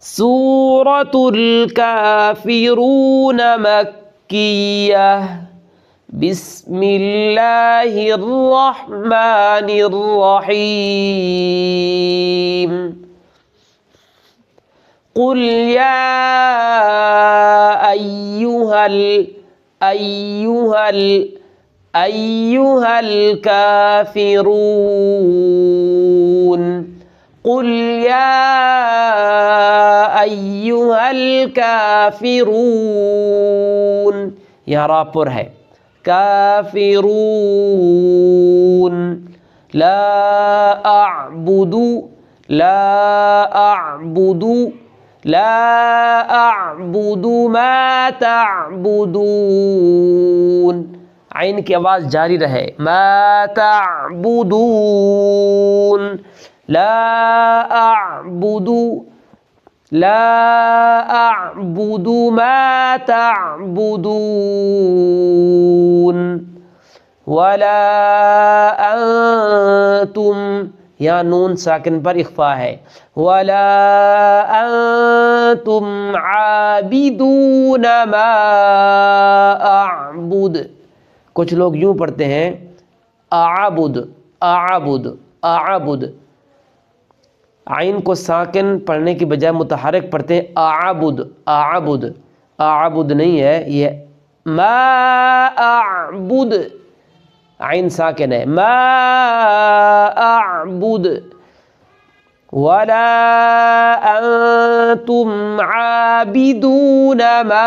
सूरतुल काफिरून मक्किय्यह बिस्मिल्लाहिर्रहमानिर्रहीम कुल या अय्युहल काफिरून कुल या अय्युहल काफिरून। यहाँ रापुर है काफिरून। ला अअबुदु मा तअबुदून। आइन की आवाज़ जारी रहे। मा तअबुदून ला अअबुदु मा तअबुदून वला अंतुम। यहाँ नून साकिन पर इख्फा है। वला अंतुम आबिदून मा अअबुद। कुछ लोग यूँ पढ़ते हैं आबुद। आइन को साकिन पढ़ने की बजाय मुतहर्रिक पढ़ते हैं आबुद नहीं है, ये मा अअबुद। आइन साकिन है मा अअबुद। वला अंतुम आबिदून मा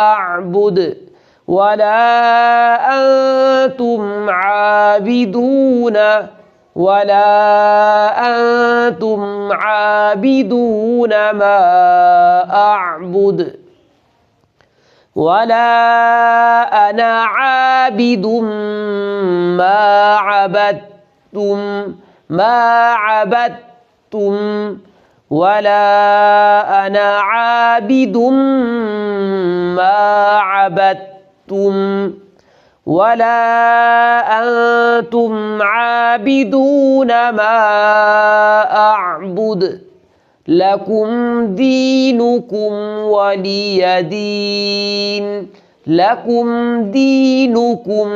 अअबुद वला अंतुम आबिदून मा अअबुद वला अना आबिदुम मा अबदतुम वला अना आबिदुम मा अबदतुम वला अंतुम आबिदून मा अअबुद लकुम दीनुकुम वलियदीन। लकुम दीनुकुम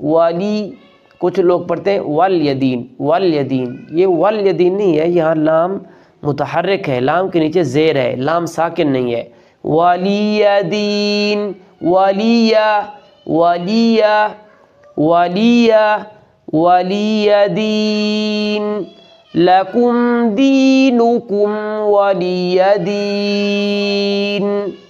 वली। कुछ लोग पढ़ते हैं वल यदीन। ये वल यदीन नहीं है, यहाँ लाम मुतहर्रिक है, लाम के नीचे ज़ेर है, लाम साकिन नहीं है। वलियदीन वलियदीन लकुम दीनुकुम वलियदीन।